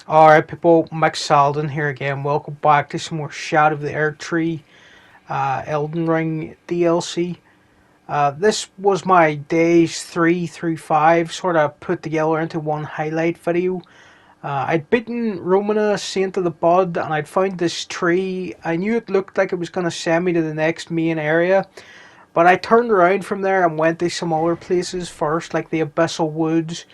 Alright people, Mike Elden here again. Welcome back to some more Shadow of the Erdtree Elden Ring DLC. This was my days 3 through 5, sort of put together into one highlight video. I'd beaten Romana, Saint of the Bud, and I'd found this tree. I knew it looked like it was going to send me to the next main area, but I turned around from there and went to some other places first, like the Abyssal Woods,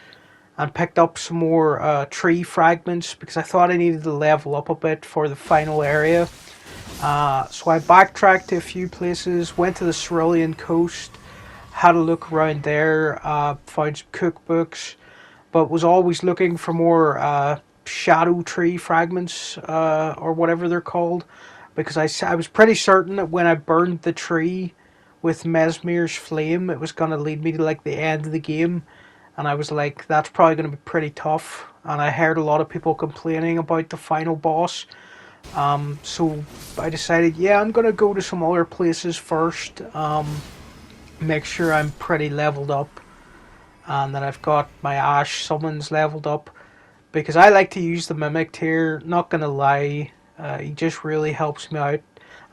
and picked up some more tree fragments because I thought I needed to level up a bit for the final area. So I backtracked to a few places, went to the Cerulean coast, had a look around there, found some cookbooks, but was always looking for more shadow tree fragments or whatever they're called, because I was pretty certain that when I burned the tree with Mesmer's flame, it was going to lead me to like the end of the game, and I was like, that's probably going to be pretty tough. And I heard a lot of people complaining about the final boss. So I decided, yeah, I'm going to go to some other places first. Make sure I'm pretty leveled up and that I've got my Ash summons leveled up. Because I like to use the Mimic tier, not going to lie. He just really helps me out.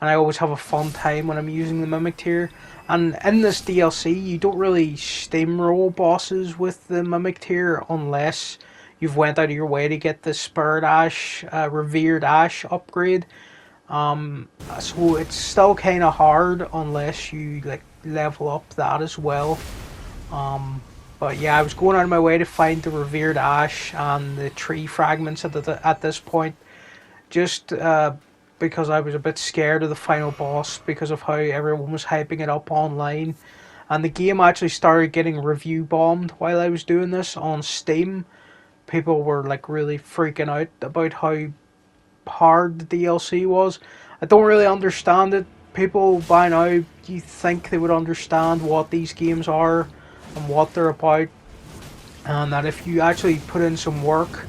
And I always have a fun time when I'm using the Mimic tier. And in this DLC, you don't really steamroll bosses with the Mimic tier unless you've went out of your way to get the Spirit Ash, Revered Ash upgrade. So it's still kind of hard unless you like level up that as well. But yeah, I was going out of my way to find the Revered Ash and the tree fragments at this point, just because I was a bit scared of the final boss because of how everyone was hyping it up online. And the game actually started getting review bombed while I was doing this on Steam. People were like really freaking out about how hard the DLC was. I don't really understand it. People by now, you think they would understand what these games are and what they're about, and that if you actually put in some work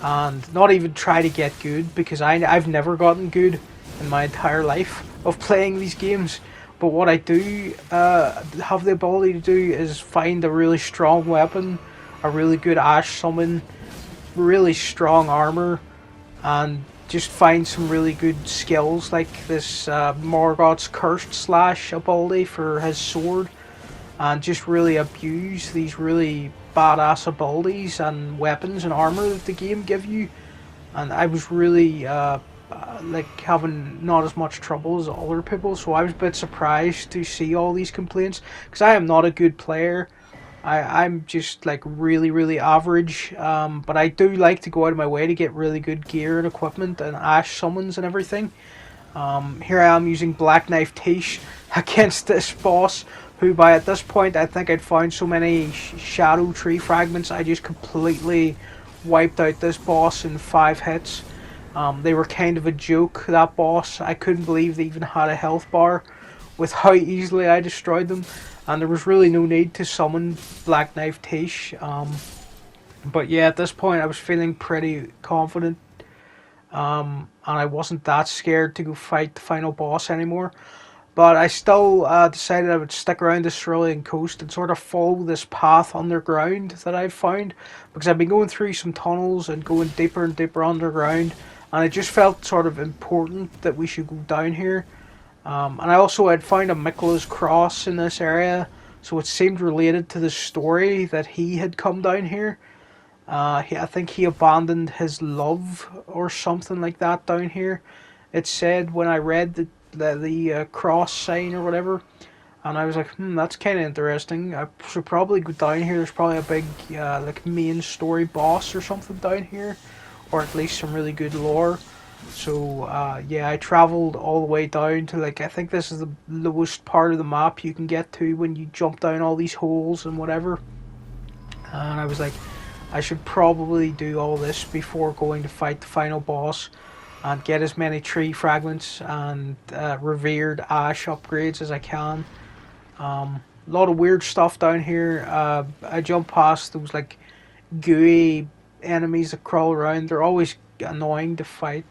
and not even try to get good, because I've never gotten good in my entire life of playing these games. But what I do have the ability to do is find a really strong weapon, a really good Ash summon, really strong armor, and just find some really good skills like this Morgoth's Cursed Slash ability for his sword, and just really abuse these really badass abilities and weapons and armor that the game give you. And I was really like having not as much trouble as other people, so I was a bit surprised to see all these complaints because I am not a good player. I'm just like really average, but I do like to go out of my way to get really good gear and equipment and Ash summons and everything. Here I am using Black Knife Tish against this boss, who by at this point I think I'd found so many shadow tree fragments I just completely wiped out this boss in 5 hits. They were kind of a joke, that boss. I couldn't believe they even had a health bar with how easily I destroyed them, and there was really no need to summon Black Knife Tish. But yeah, at this point I was feeling pretty confident, and I wasn't that scared to go fight the final boss anymore. But I still decided I would stick around the Cerulean coast and sort of follow this path underground that I've found, because I've been going through some tunnels and going deeper and deeper underground, and it just felt sort of important that we should go down here. And I also had found a Mikla's cross in this area, so it seemed related to the story that he had come down here. I think he abandoned his love or something like that down here. It said when I read the cross sign or whatever, and I was like, that's kind of interesting. I should probably go down here. There's probably a big like main story boss or something down here, or at least some really good lore. So yeah, I traveled all the way down to like I think this is the lowest part of the map you can get to when you jump down all these holes and whatever. And I was like, I should probably do all this before going to fight the final boss and get as many tree fragments and revered ash upgrades as I can. A lot of weird stuff down here. I jump past those like gooey enemies that crawl around. They're always annoying to fight.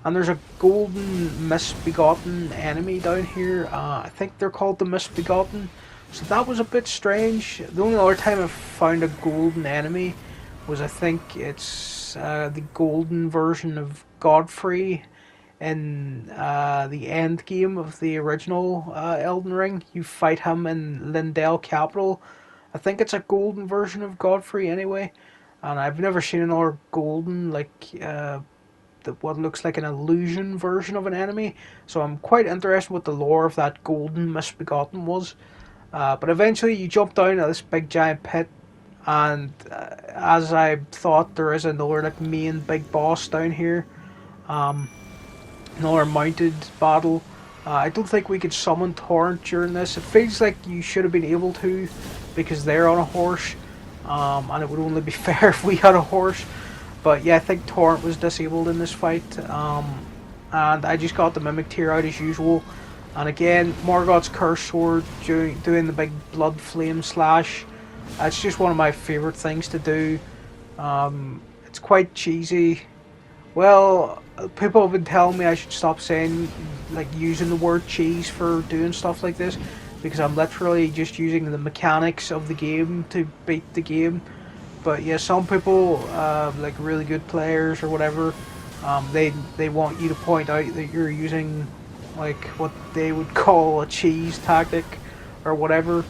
And there's a golden misbegotten enemy down here. I think they're called the misbegotten. So that was a bit strange. The only other time I've found a golden enemy was, I think it's the golden version of Godfrey in the end game of the original Elden Ring. You fight him in Lindell Capital. I think it's a golden version of Godfrey anyway, and I've never seen another golden what looks like an illusion version of an enemy. So I'm quite interested what the lore of that golden misbegotten was. But eventually you jump down at this big giant pit, and as I thought, there is another like main big boss down here. Um, Another mounted battle. I don't think we could summon Torrent during this. It feels like you should have been able to, because they're on a horse, and it would only be fair if we had a horse. But yeah, I think Torrent was disabled in this fight, and I just got the Mimic Tear out as usual. And again, Morgoth's Curse Sword doing the big blood flame slash. It's just one of my favourite things to do. It's quite cheesy. Well, people have been telling me I should stop saying, like, using the word cheese for doing stuff like this, because I'm literally just using the mechanics of the game to beat the game. But yeah, some people, like really good players or whatever, they want you to point out that you're using like what they would call a cheese tactic or whatever.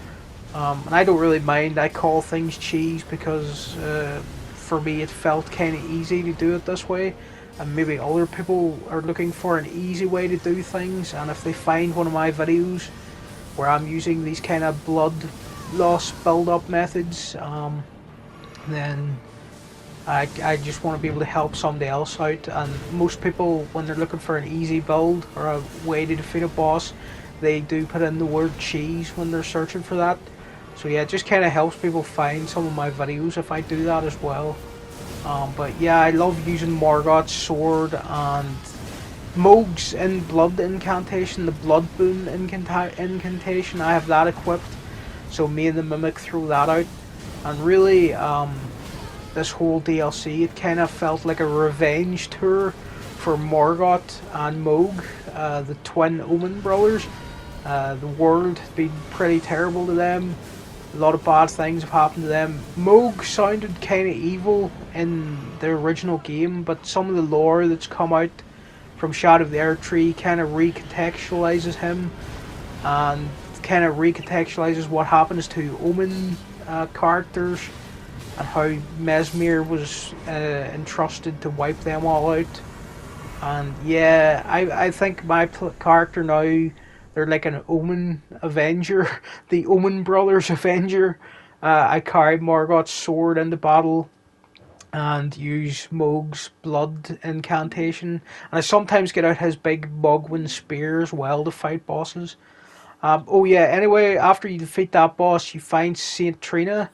And I don't really mind. I call things cheese because for me it felt kind of easy to do it this way, and maybe other people are looking for an easy way to do things, and if they find one of my videos where I'm using these kind of blood loss build up methods, then I just want to be able to help somebody else out. And most people, when they're looking for an easy build or a way to defeat a boss, they do put in the word cheese when they're searching for that. So yeah, it just kind of helps people find some of my videos if I do that as well. But yeah, I love using Morgoth's sword and Mohg's in blood incantation, the blood boon incantation. I have that equipped, so me and the Mimic throw that out. And really, this whole DLC, it kind of felt like a revenge tour for Morgoth and Mohg, the twin Omen brothers. The world has been pretty terrible to them. A lot of bad things have happened to them. Mohg sounded kind of evil in the original game, but some of the lore that's come out from Shadow of the Erdtree kind of recontextualizes him, and kind of recontextualizes what happens to Omen characters, and how Mesmir was entrusted to wipe them all out. And yeah, I think my character now, they're like an Omen Avenger, the Omen Brothers Avenger. I carry Morgoth's sword into battle and use Mohg's blood incantation. And I sometimes get out his big Mogwin spear as well to fight bosses. Oh yeah, anyway, after you defeat that boss, you find Saint Trina,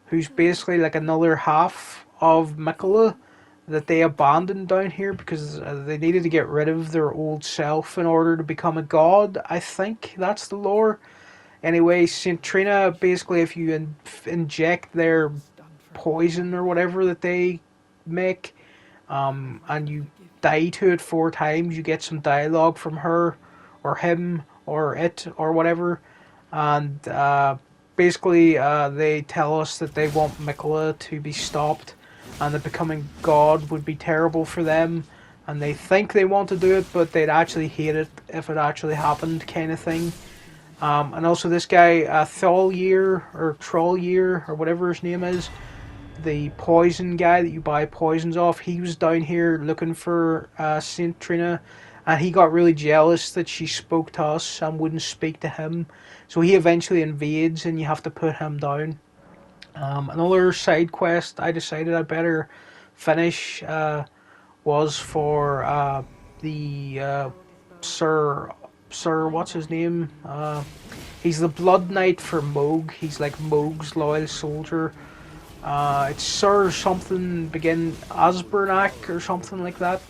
who's basically like another half of Miquella that they abandoned down here because they needed to get rid of their old self in order to become a god. I think that's the lore. Anyway, Saint Trina, basically if you inject their poison or whatever that they make, and you die to it 4 times, you get some dialogue from her or him or it or whatever. And basically they tell us that they want Miquella to be stopped, and that becoming god would be terrible for them, and they think they want to do it, but they'd actually hate it if it actually happened, kind of thing. And also this guy, Tholyear, or Trollyear, or whatever his name is, the poison guy that you buy poisons off, he was down here looking for Saint Trina, and he got really jealous that she spoke to us and wouldn't speak to him, so he eventually invades and you have to put him down. Another side quest I decided I better finish was for the Sir, what's his name? He's the Blood Knight for Mohg. He's like Mohg's loyal soldier. It's Sir something, begin Asbernak or something like that.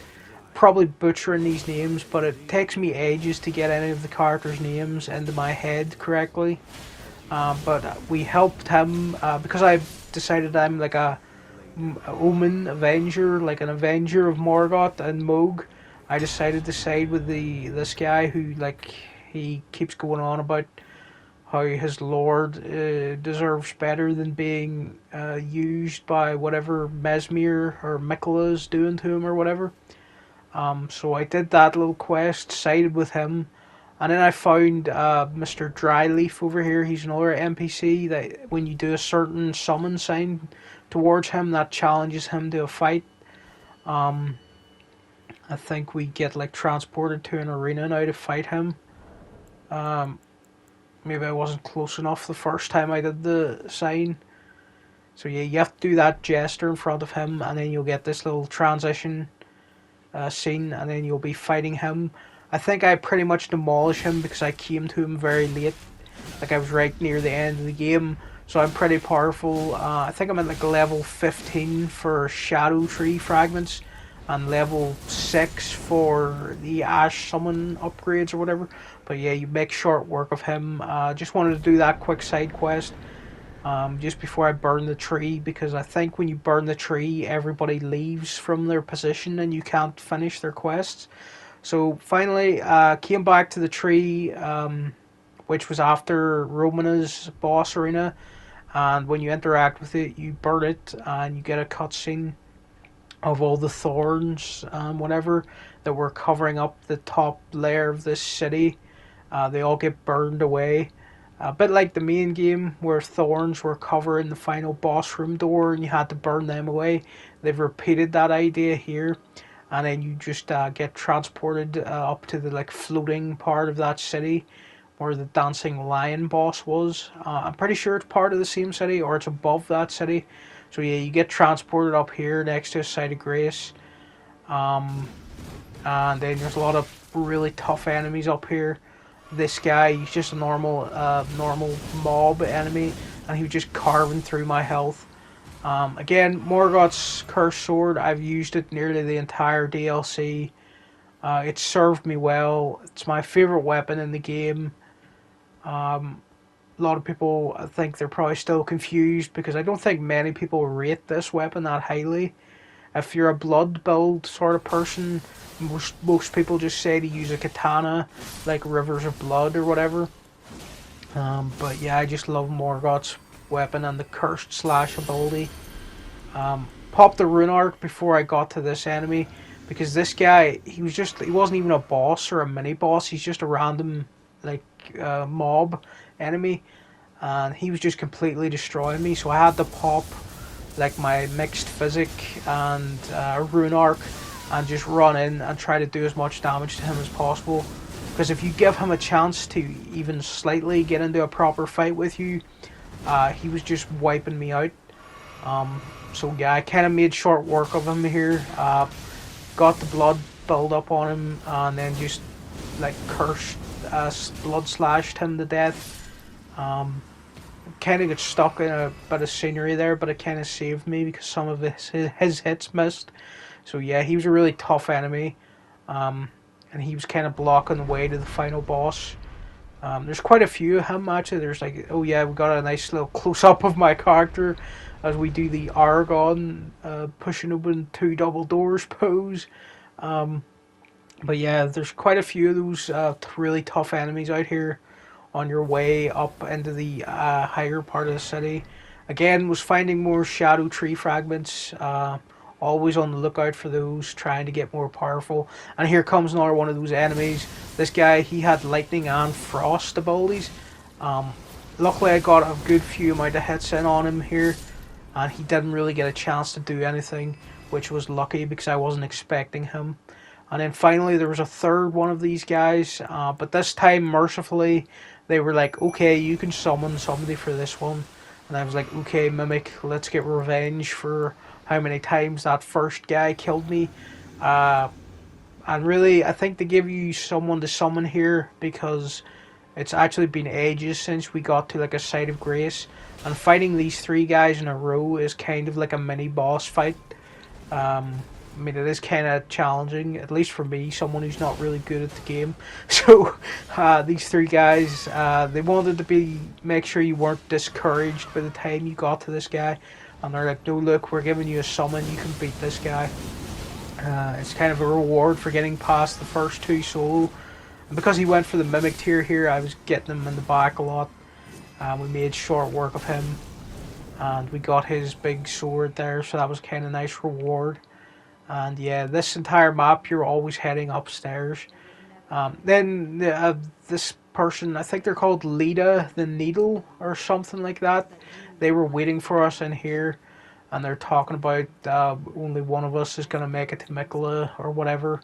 Probably butchering these names, but it takes me ages to get any of the characters' names into my head correctly. But we helped him because I decided I'm like a Omen Avenger, like an Avenger of Morgoth and Mohg. I decided to side with this guy who, like, he keeps going on about how his lord deserves better than being used by whatever Mesmir or Mikola is doing to him or whatever. So I did that little quest, sided with him, and then I found Mr. Dryleaf over here. He's another NPC that when you do a certain summon sign towards him, that challenges him to a fight. Um, I think we get like transported to an arena now to fight him. Um, Maybe I wasn't close enough the first time I did the sign. So yeah, you have to do that gesture in front of him, and then you'll get this little transition scene, and then you'll be fighting him. I think I pretty much demolished him because I came to him very late. Like I was right near the end of the game, so I'm pretty powerful. I think I'm at like level 15 for Shadow Tree fragments, and level 6 for the Ash Summon upgrades or whatever. But yeah, you make short work of him. Just wanted to do that quick side quest just before I burn the tree, because I think when you burn the tree, everybody leaves from their position and you can't finish their quests. So finally, came back to the tree, which was after Romina's boss arena, and when you interact with it, you burn it and you get a cutscene of all the thorns, whatever, that were covering up the top layer of this city. They all get burned away. A bit like the main game where thorns were covering the final boss room door and you had to burn them away. They've repeated that idea here, and then you just get transported up to the like floating part of that city where the dancing lion boss was. I'm pretty sure it's part of the same city or it's above that city. So yeah, you get transported up here next to a site of grace. And then there's a lot of really tough enemies up here. This guy, he's just a normal mob enemy, and he was just carving through my health. Again, Morgoth's Cursed Sword, I've used it nearly the entire DLC. It served me well. It's my favourite weapon in the game. A lot of people, I think they're probably still confused because I don't think many people rate this weapon that highly. If you're a blood build sort of person, most people just say to use a katana, like Rivers of Blood or whatever. But yeah, I just love Morgoth's weapon and the Cursed Slash ability. Popped the rune arc before I got to this enemy, because this guy, he wasn't even a boss or a mini boss, he's just a random like mob enemy, and he was just completely destroying me, so I had to pop like my mixed physic and rune arc and just run in and try to do as much damage to him as possible, because if you give him a chance to even slightly get into a proper fight with you, he was just wiping me out. So yeah, I kind of made short work of him here, got the blood build up on him, and then just like cursed blood slashed him to death. Kind of got stuck in a bit of scenery there, but it kind of saved me because some of his hits missed. So yeah, he was a really tough enemy, and he was kind of blocking the way to the final boss. There's quite a few of him actually. There's like, oh yeah, we got a nice little close up of my character as we do the Aragon pushing open 2 double doors pose. But yeah, there's quite a few of those really tough enemies out here on your way up into the higher part of the city. Again, was finding more Shadow Tree fragments. Always on the lookout for those, trying to get more powerful. And here comes another one of those enemies. This guy, he had lightning and frost abilities. Luckily I got a good few amount of hits in on him here, and he didn't really get a chance to do anything, which was lucky because I wasn't expecting him. And then finally there was a third one of these guys, but this time mercifully they were like, okay, you can summon somebody for this one. And I was like, okay, Mimic, let's get revenge for how many times that first guy killed me. And really, I think they give you someone to summon here because it's actually been ages since we got to like a site of grace. And fighting these 3 guys in a row is kind of like a mini boss fight. I mean, it is kind of challenging, at least for me, someone who's not really good at the game. So, these 3 guys, they wanted to make sure you weren't discouraged by the time you got to this guy. And they're like, no, look, we're giving you a summon, you can beat this guy. It's kind of a reward for getting past the first 2 solo. And because he went for the Mimic tier here, I was getting him in the back a lot. We made short work of him, and we got his big sword there, so that was kind of nice reward. And yeah, this entire map you're always heading upstairs. Then this person, I think they're called Lita the Needle or something like that. They were waiting for us in here, and they're talking about only one of us is gonna make it to Mikola or whatever.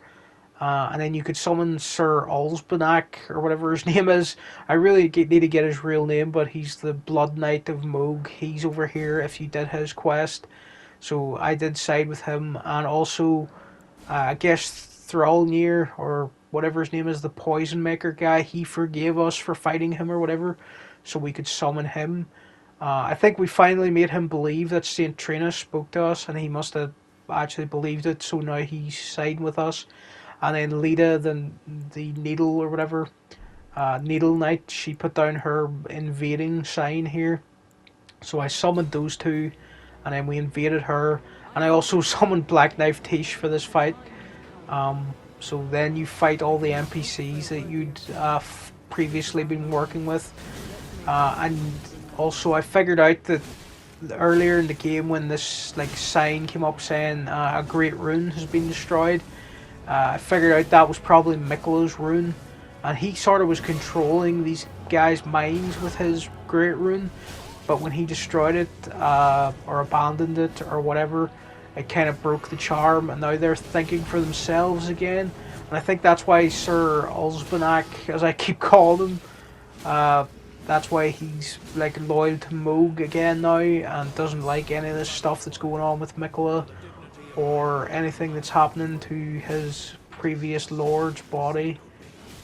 And then you could summon Sir Alsbanak or whatever his name is. I really need to get his real name, but he's the Blood Knight of Moog. He's over here if you did his quest. So I did side with him, and also I guess Thrallnir or whatever his name is, the Poison Maker guy. He forgave us for fighting him or whatever, so we could summon him. I think we finally made him believe that Saint Trina spoke to us, and he must have actually believed it. So now he's siding with us. And then Lita, the Needle or whatever, Needle Knight, she put down her invading sign here. So I summoned those two, and then we invaded her. And I also summoned Black Knife Tish for this fight. So then you fight all the NPCs that you'd previously been working with. And also I figured out that earlier in the game when this like sign came up saying a great rune has been destroyed, I figured out that was probably Mikola's rune, and he sort of was controlling these guys' minds with his great rune. But when he destroyed it or abandoned it or whatever, it kind of broke the charm, and now they're thinking for themselves again. And I think that's why Sir Alsbanak, as I keep calling him, that's why he's like loyal to Moog again now and doesn't like any of this stuff that's going on with Mikola or anything that's happening to his previous lord's body.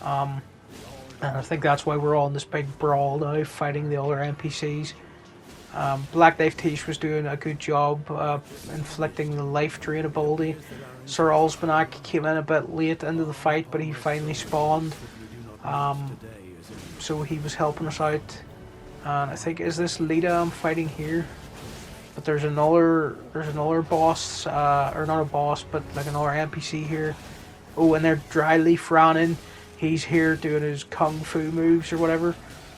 And I think that's why we're all in this big brawl now, fighting the other NPCs. Black Knife Tish was doing a good job inflicting the life drain ability. Sir Alsbanak came in a bit late into the fight, but he finally spawned. So he was helping us out. And I think, is this Lita I'm fighting here? But there's another boss, or not a boss, but like another NPC here. Oh, and there Dryleaf ran in. He's here doing his kung fu moves or whatever.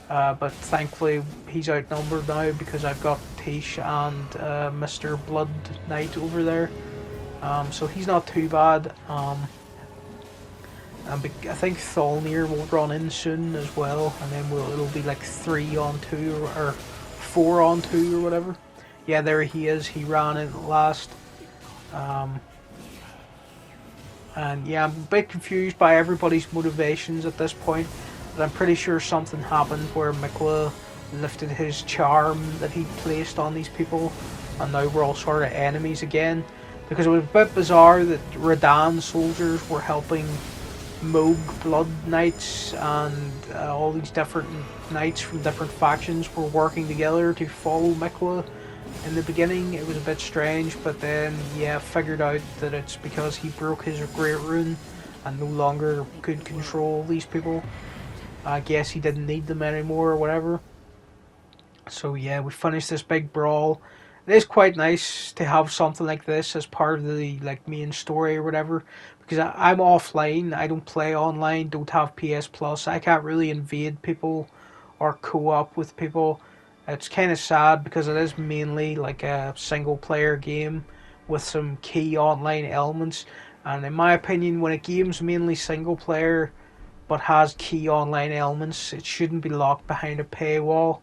But thankfully he's outnumbered now because I've got Tish and Mr. Blood Knight over there. So he's not too bad. I think Thrallnir will run in soon as well, and then it'll be like 3-on-2 or 4-on-2 or whatever. Yeah, there he is. He ran in at last. And yeah, I'm a bit confused by everybody's motivations at this point. But I'm pretty sure something happened where Mikola lifted his charm that he placed on these people, and now we're all sort of enemies again. Because it was a bit bizarre that Radahn soldiers were helping Moog Blood Knights, and all these different knights from different factions were working together to follow Mikola. In the beginning it was a bit strange, but then yeah, figured out that it's because he broke his great rune and no longer could control these people. I guess he didn't need them anymore or whatever. So yeah, we finished this big brawl. It is quite nice to have something like this as part of the like main story or whatever, because I'm offline, I don't play online, don't have PS Plus, I can't really invade people or co-op with people. It's kind of sad because it is mainly like a single player game with some key online elements, and in my opinion when a game's mainly single player but has key online elements, it shouldn't be locked behind a paywall,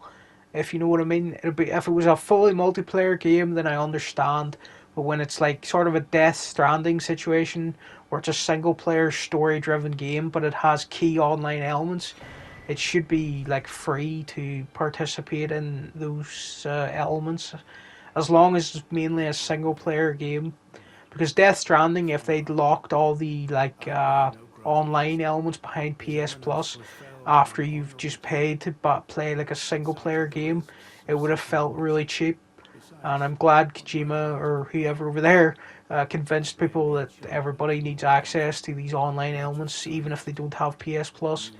if you know what I mean. It'd be, if it was a fully multiplayer game then I understand, but when it's like sort of a Death Stranding situation where it's a single player story driven game but it has key online elements, it should be like free to participate in those elements, as long as it's mainly a single player game. Because Death Stranding, if they'd locked all the like online elements behind PS Plus after you've just paid to play like a single player game, it would have felt really cheap. And I'm glad Kojima or whoever over there convinced people that everybody needs access to these online elements even if they don't have PS Plus.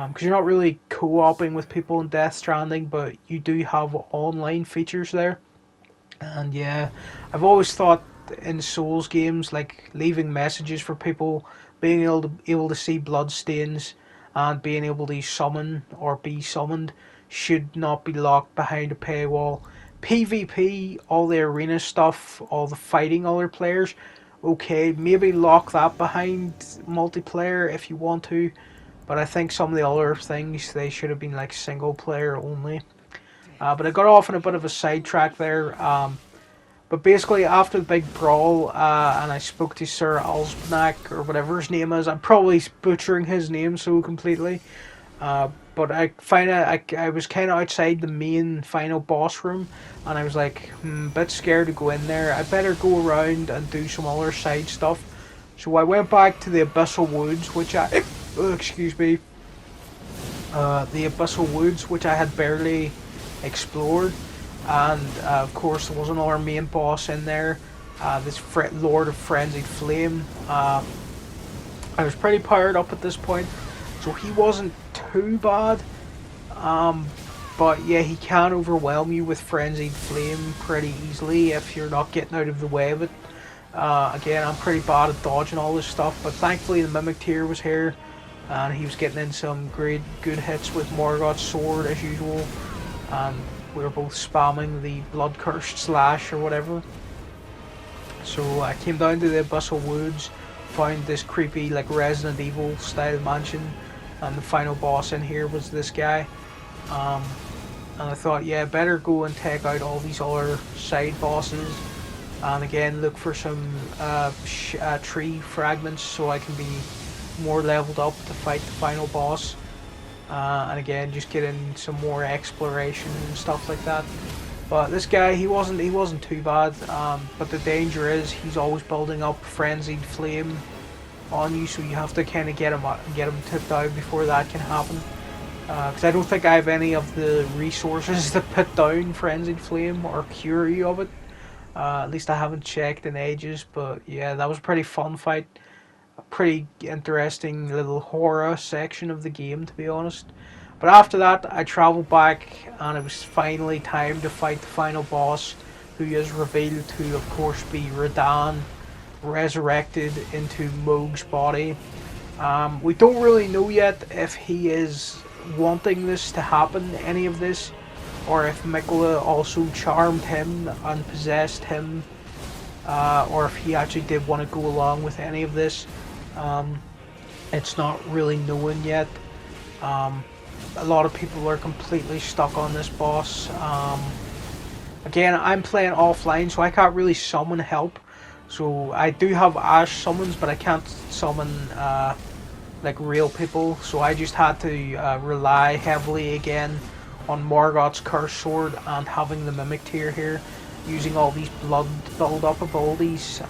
Because you're not really co-oping with people in Death Stranding, but you do have online features there. And yeah, I've always thought in Souls games, like leaving messages for people, being able to see blood stains, and being able to summon or be summoned should not be locked behind a paywall. PvP, all the arena stuff, all the fighting other players, okay, maybe lock that behind multiplayer if you want to, but I think some of the other things, they should have been like single player only. But I got off on a bit of a sidetrack there. But basically, after the big brawl, and I spoke to Sir Alsbanack, or whatever his name is, I'm probably butchering his name so completely. But I was kind of outside the main final boss room, and I was like, a bit scared to go in there. I better go around and do some other side stuff. So I went back to the Abyssal Woods, which I, excuse me, the Abyssal Woods, which I had barely explored, and of course there was another main boss in there, this Lord of Frenzied Flame. I was pretty powered up at this point, so he wasn't too bad, but yeah, he can overwhelm you with Frenzied Flame pretty easily if you're not getting out of the way of it. Again, I'm pretty bad at dodging all this stuff, but thankfully the Mimic Tier was here, and he was getting in some great good hits with Morgoth's sword as usual, and we were both spamming the blood cursed slash or whatever. So I came down to the Abyssal Woods, found this creepy like Resident Evil style mansion, and the final boss in here was this guy. And I thought, yeah, better go and take out all these other side bosses, and again look for some tree fragments so I can be more leveled up to fight the final boss. And again, just get in some more exploration and stuff like that. But this guy, he wasn't too bad. But the danger is he's always building up Frenzied Flame on you, so you have to kind of get him tipped out before that can happen. Because I don't think I have any of the resources to put down Frenzied Flame or cure you of it. At least I haven't checked in ages. But yeah, that was a pretty fun fight. A pretty interesting little horror section of the game, to be honest. But after that, I travelled back, and it was finally time to fight the final boss, who is revealed to, of course, be Radahn, resurrected into Mohg's body. We don't really know yet if he is wanting this to happen, any of this, or if Miquella also charmed him and possessed him, or if he actually did want to go along with any of this. It's not really known yet. A lot of people are completely stuck on this boss. Again, I'm playing offline, so I can't really summon help. So I do have Ash summons, but I can't summon like real people. So I just had to rely heavily again on Morgoth's Curse Sword and having the Mimic Tier here, using all these blood build-up abilities.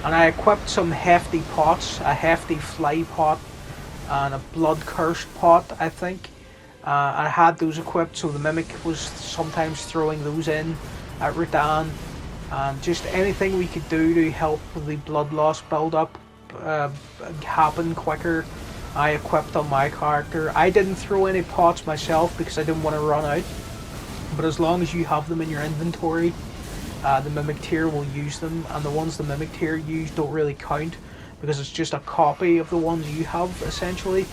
And I equipped some hefty pots, a hefty fly pot and a blood cursed pot, I think. I had those equipped, so the Mimic was sometimes throwing those in at Radahn. And just anything we could do to help the blood loss build up happen quicker, I equipped on my character. I didn't throw any pots myself because I didn't want to run out. But as long as you have them in your inventory, the Mimic Tier will use them, and the ones the Mimic Tier use don't really count because it's just a copy of the ones you have, essentially.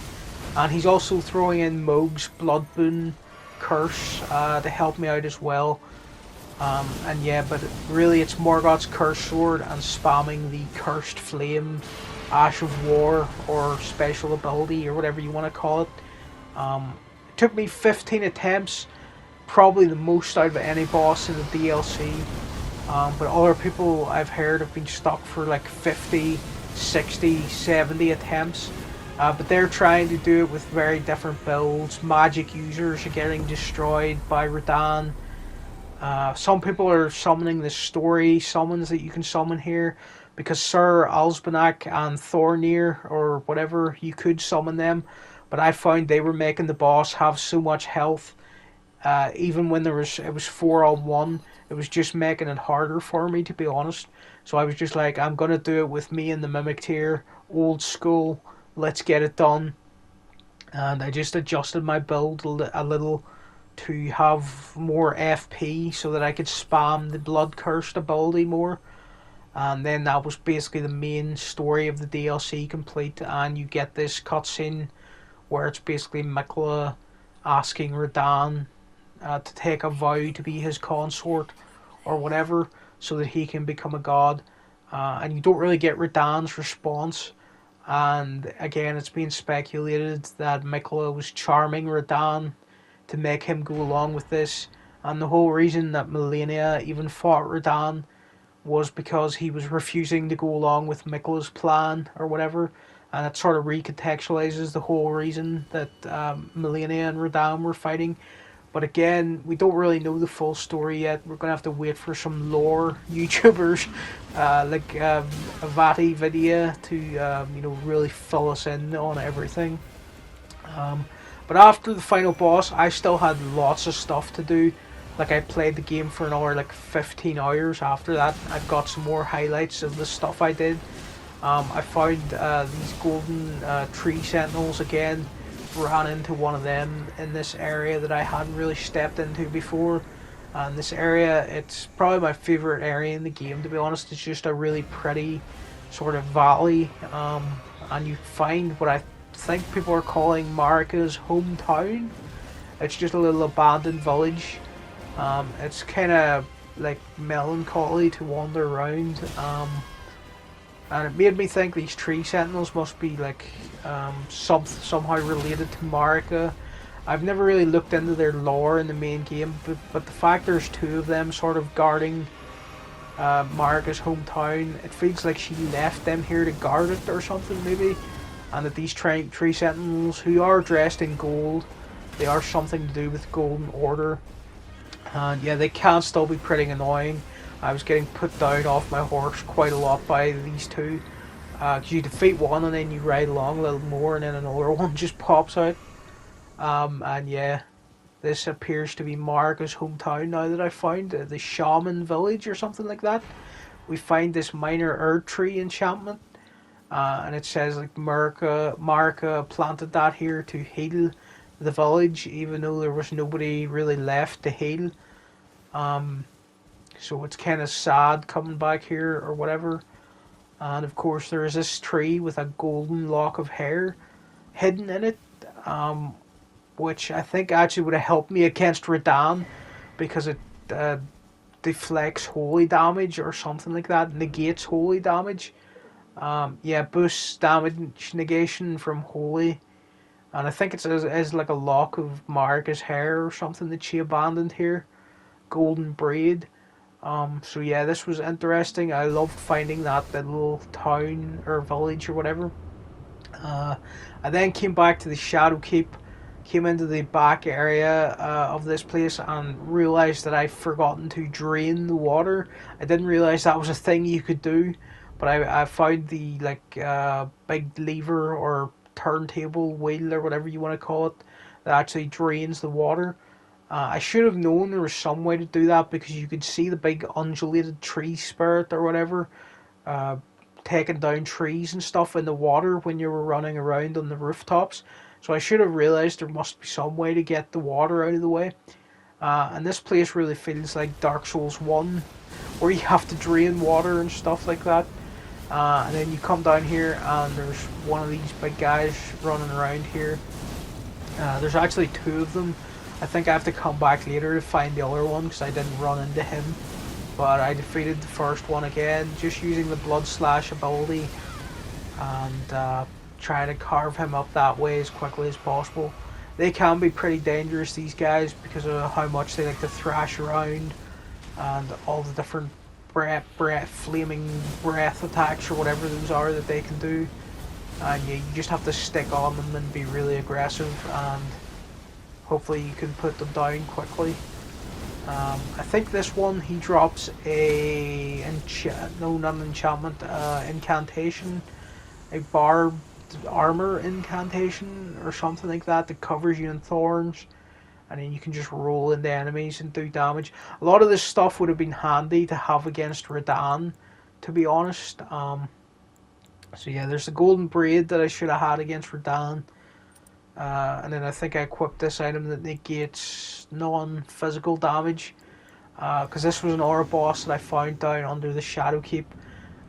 And he's also throwing in Mohg's Bloodboon Curse to help me out as well. And yeah, but really it's Morgoth's Curse Sword and spamming the Cursed Flame, Ash of War, or special ability, or whatever you want to call it. It took me 15 attempts, probably the most out of any boss in the DLC. But other people I've heard have been stuck for like 50, 60, 70 attempts. But they're trying to do it with very different builds. Magic users are getting destroyed by Radahn. Some people are summoning the story summons that you can summon here, because Sir Alsbanack and Thornir, or whatever, you could summon them. But I found they were making the boss have so much health. Even when it was 4-on-1, it was just making it harder for me, to be honest. So I was just like, I'm gonna do it with me and the Mimic Tier, old school, let's get it done. And I just adjusted my build a little to have more FP so that I could spam the Blood Cursed ability more. And then that was basically the main story of the DLC complete, and you get this cutscene where it's basically Miquella asking Radahn to take a vow to be his consort or whatever, so that he can become a god. And you don't really get Radahn's response. And again, it's being speculated that Miquella was charming Radahn to make him go along with this. And the whole reason that Malenia even fought Radahn was because he was refusing to go along with Miquella's plan or whatever. And it sort of recontextualizes the whole reason that Malenia and Radahn were fighting. But again, we don't really know the full story yet. We're going to have to wait for some lore YouTubers like Avati Vidya to really fill us in on everything. But after the final boss, I still had lots of stuff to do. Like, I played the game for another like 15 hours after that. I've got some more highlights of the stuff I did. I found these golden tree sentinels again. Ran into one of them in this area that I hadn't really stepped into before. And this area, it's probably my favourite area in the game, to be honest. It's just a really pretty sort of valley. And you find what I think people are calling Marika's hometown. It's just a little abandoned village. It's kind of like melancholy to wander around. And it made me think these tree sentinels must be like somehow related to Marika. I've never really looked into their lore in the main game, but the fact there's two of them sort of guarding Marika's hometown, it feels like she left them here to guard it or something maybe. And that these tree sentinels, who are dressed in gold, they are something to do with Golden Order. And yeah, they can still be pretty annoying. I was getting put down off my horse quite a lot by these two. Because you defeat one and then you ride along a little more and then another one just pops out. And yeah, this appears to be Marika's hometown now that I found. The Shaman Village or something like that. We find this minor Erdtree enchantment. And it says like Marika planted that here to heal the village, even though there was nobody really left to heal. So it's kind of sad coming back here or whatever. And of course there is this tree with a golden lock of hair hidden in it. Which I think actually would have helped me against Radahn. Because it deflects holy damage or something like that. Negates holy damage. Yeah, boosts damage negation from holy. And I think it's as like a lock of Marika's hair or something that she abandoned here. Golden braid. So yeah, this was interesting. I loved finding that little town or village or whatever. I then came back to the Shadow Keep, came into the back area of this place and realised that I'd forgotten to drain the water. I didn't realise that was a thing you could do, but I found the big lever or turntable wheel or whatever you want to call it that actually drains the water. I should have known there was some way to do that because you could see the big undulated tree spirit or whatever taking down trees and stuff in the water when you were running around on the rooftops. So I should have realised there must be some way to get the water out of the way. And this place really feels like Dark Souls 1 where you have to drain water and stuff like that. And then you come down here and there's one of these big guys running around here. There's actually two of them. I think I have to come back later to find the other one because I didn't run into him. But I defeated the first one again, just using the Blood Slash ability and trying to carve him up that way as quickly as possible. They can be pretty dangerous, these guys, because of how much they like to thrash around and all the different flaming breath attacks or whatever those are that they can do. And yeah, you just have to stick on them and be really aggressive, and hopefully you can put them down quickly. I think this one he drops a incantation, a barbed armor incantation or something like that that covers you in thorns, and then you can just roll into enemies and do damage. A lot of this stuff would have been handy to have against Radahn, to be honest. So yeah, there's the golden braid that I should have had against Radahn. And then I think I equipped this item that negates non-physical damage. Because this was another boss that I found down under the Shadow Keep.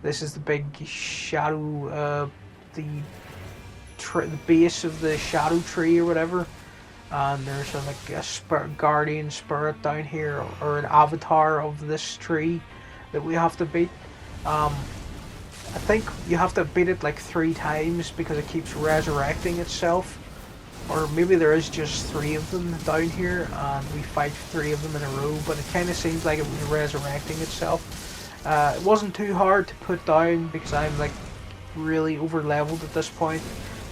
This is the big shadow, the base of the Shadow Tree or whatever. and there's like a guardian spirit down here, or an avatar of this tree that we have to beat. Um, I think you have to beat it like 3 times because it keeps resurrecting itself. Or maybe there is just 3 of them down here and we fight 3 of them in a row, but it kind of seems like it was resurrecting itself. It wasn't too hard to put down because I'm like really over leveled at this point.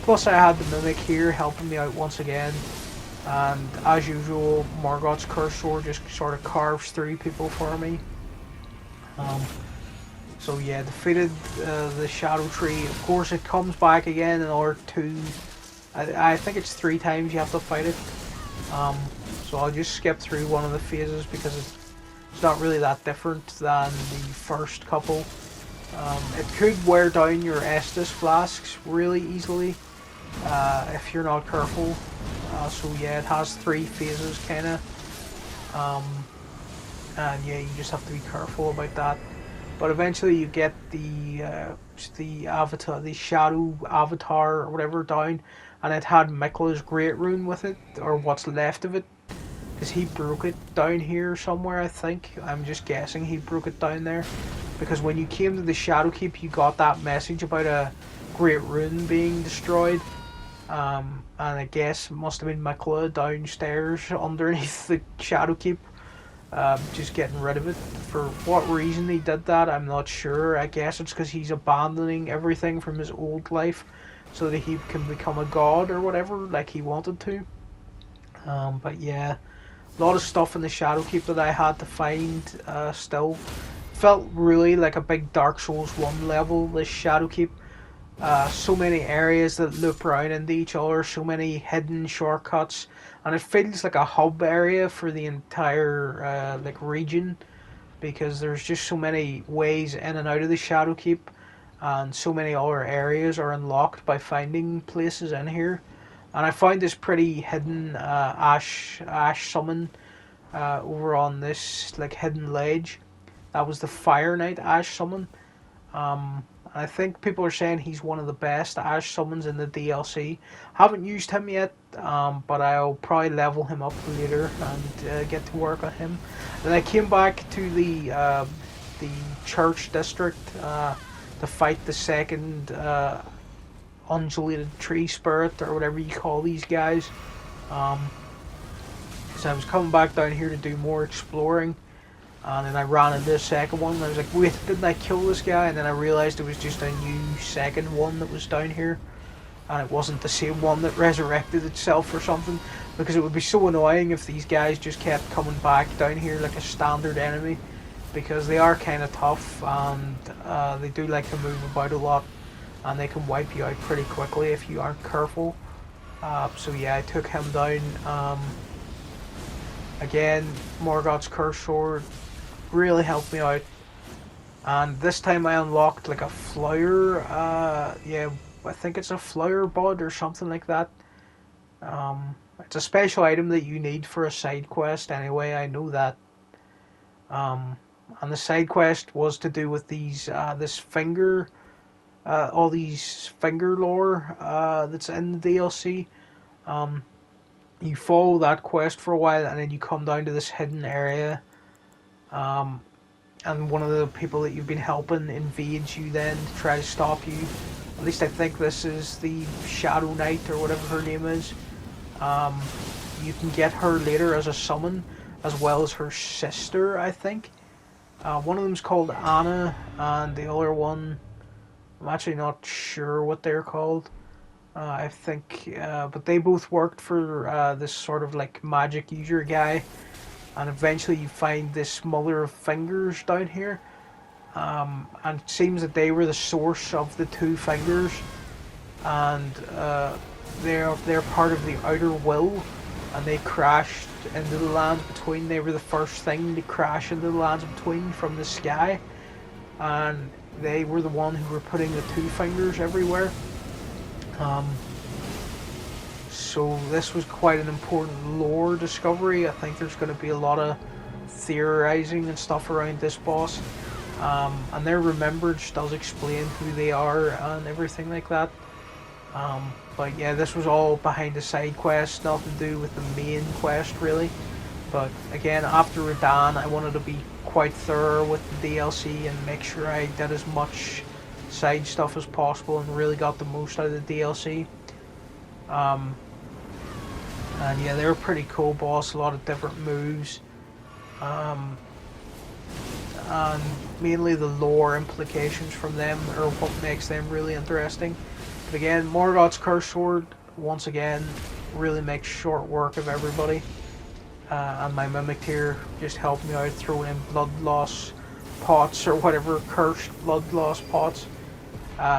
Plus I had the Mimic here helping me out once again. And as usual, Morgoth's Curse Sword just sort of carves through people for me. So yeah, defeated the Shadow Tree. Of course it comes back again in order to... I think it's 3 times you have to fight it. So I'll just skip through one of the phases because it's not really that different than the first couple. It could wear down your Estus flasks really easily if you're not careful. So yeah, it has 3 phases kinda. And yeah, you just have to be careful about that. But eventually you get the avatar, the shadow avatar or whatever down, and it had Mikla's Great Rune with it, or what's left of it, because he broke it down here somewhere. I think I'm just guessing he broke it down there, because when you came to the Shadow Keep, you got that message about a Great Rune being destroyed. And I guess it must have been Mikla downstairs underneath the Shadow Keep. Just getting rid of it. For what reason he did that, I'm not sure. I guess it's because he's abandoning everything from his old life so that he can become a god or whatever, like he wanted to. But yeah, a lot of stuff in the Shadow Keep that I had to find still. Felt really like a big Dark Souls 1 level, this Shadow Keep. So many areas that loop around into each other, so many hidden shortcuts, and it feels like a hub area for the entire like region, because there's just so many ways in and out of the Shadow Keep, and so many other areas are unlocked by finding places in here. And I found this pretty hidden ash summon over on this like hidden ledge. That was the Fire Knight Ash summon. I think people are saying he's one of the best Ash summons in the DLC. Haven't used him yet, but I'll probably level him up later and get to work on him. And I came back to the church district to fight the second undulated tree spirit, or whatever you call these guys. So I was coming back down here to do more exploring. And then I ran into the second one and I was like, wait, didn't I kill this guy? And then I realised it was just a new second one that was down here. And it wasn't the same one that resurrected itself or something. Because it would be so annoying if these guys just kept coming back down here like a standard enemy. Because they are kind of tough and they do like to move about a lot. And they can wipe you out pretty quickly if you aren't careful. So yeah, I took him down. Again, Morgoth's Curse Sword really helped me out, and this time I unlocked like a flower, yeah, I think it's a flower bud or something like that. It's a special item that you need for a side quest anyway, I know that. And the side quest was to do with these this finger, all these finger lore that's in the DLC. You follow that quest for a while and then you come down to this hidden area, and one of the people that you've been helping invades you then to try to stop you. At least I think this is the Shadow Knight or whatever her name is. You can get her later as a summon, as well as her sister, I think. One of them's called Anna, and the other one, I'm actually not sure what they're called. I think, but they both worked for this sort of like magic user guy, and eventually you find this mother of fingers down here, and it seems that they were the source of the 2 fingers, and they're part of the Outer Will, and they crashed into the lands between. They were the first thing to crash into the lands between from the sky, and they were the one who were putting the 2 fingers everywhere. So this was quite an important lore discovery. I think there's going to be a lot of theorizing and stuff around this boss. And their remembrance does explain who they are and everything like that. But yeah, this was all behind the side quest, nothing to do with the main quest really. But again, after Radahn, I wanted to be quite thorough with the DLC and make sure I did as much side stuff as possible and really got the most out of the DLC. Um, and yeah, they were pretty cool boss, a lot of different moves. Um, and mainly the lore implications from them are what makes them really interesting. But again, Morgoth's Curse Sword, once again, really makes short work of everybody. And my Mimic here just helped me out throwing in blood loss pots or whatever, cursed blood loss pots.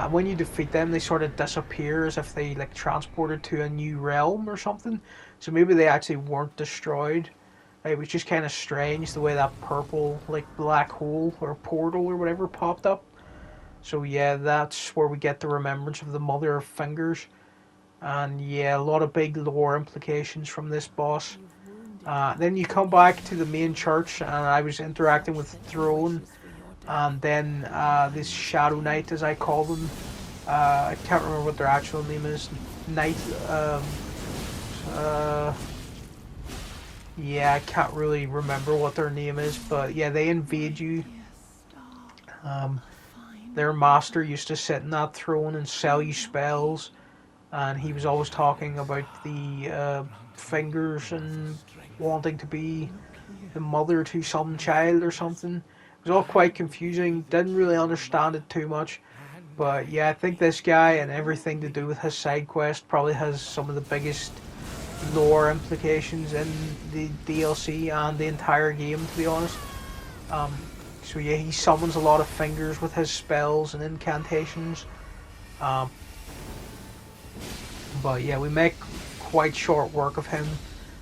When you defeat them, they sort of disappear as if they like transported to a new realm or something. So maybe they actually weren't destroyed. It was just kind of strange the way that purple like black hole or portal or whatever popped up. So yeah, that's where we get the remembrance of the Mother of Fingers. And yeah, a lot of big lore implications from this boss. Then you come back to the main church, and I was interacting with the throne, and then this Shadow Knight, as I call them. I can't remember what their actual name is. Knight. Yeah, I can't really remember what their name is, but yeah, they invade you. Um, their master used to sit in that throne and sell you spells, and he was always talking about the fingers and wanting to be the mother to some child or something. It was all quite confusing, didn't really understand it too much. But yeah, I think this guy and everything to do with his side quest probably has some of the biggest lore implications in the DLC and the entire game, to be honest. Um, so yeah, he summons a lot of fingers with his spells and incantations. Um, but yeah, we make quite short work of him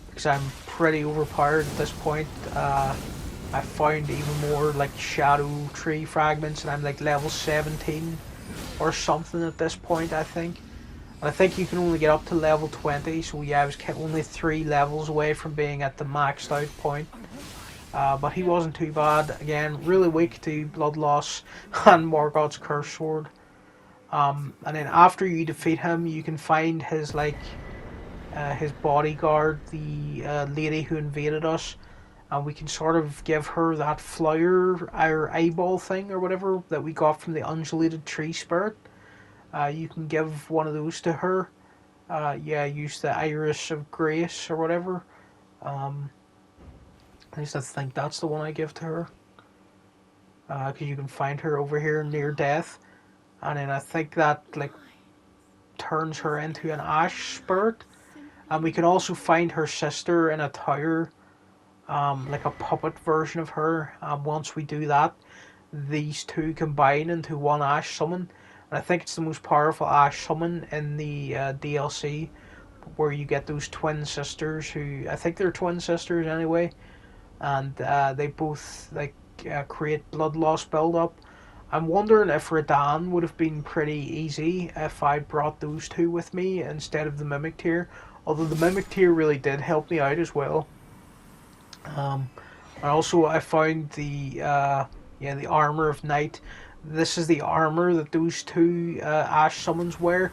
because I'm pretty overpowered at this point. I found even more like shadow tree fragments, and I'm like level 17 or something at this point, I think. And I think you can only get up to level 20, so yeah, I was only 3 levels away from being at the maxed out point. But he wasn't too bad. Again, really weak to blood loss and Morgoth's Curse Sword. And then after you defeat him, you can find his like his bodyguard, the lady who invaded us, and we can sort of give her that flower or eyeball thing or whatever that we got from the undulated tree spirit. You can give one of those to her. Yeah, use the iris of grace or whatever. At least I think that's the one I give to her. Because you can find her over here near death. And then I think that like turns her into an ash spirit. And we can also find her sister in a tower, like a puppet version of her. Once we do that, these two combine into one ash summon. And I think it's the most powerful ash summon in the DLC, where you get those twin sisters who, I think they're twin sisters anyway, and they both like create blood loss build-up. I'm wondering if Radahn would have been pretty easy if I brought those two with me instead of the Mimic Tier, although the Mimic Tier really did help me out as well. And also I found the the Armor of Night. This is the armor that those two Ash summons wear.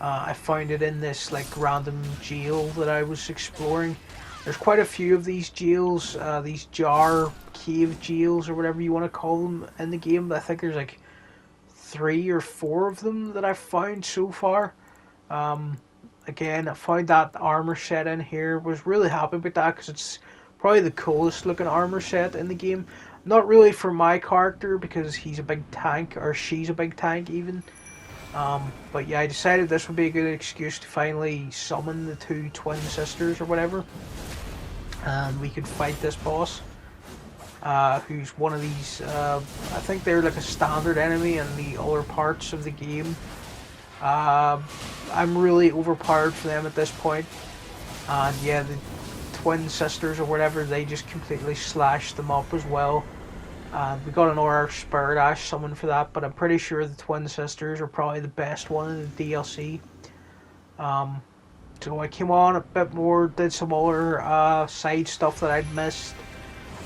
I found it in this like random jail that I was exploring. There's quite a few of these jails, these jar cave jails or whatever you want to call them in the game. I think there's like 3 or 4 of them that I've found so far. Again, I found that armor set in here. Was really happy with that because it's probably the coolest looking armor set in the game. Not really for my character because he's a big tank, or she's a big tank even. But yeah, I decided this would be a good excuse to finally summon the 2 twin sisters or whatever. And we could fight this boss. Who's one of these, I think they're like a standard enemy in the other parts of the game. I'm really overpowered for them at this point. And yeah, the twin sisters or whatever, they just completely slashed them up as well. We got an Aura Spirit Ash summon for that, but I'm pretty sure the twin sisters are probably the best one in the DLC. So I came on a bit more, did some other side stuff that I'd missed,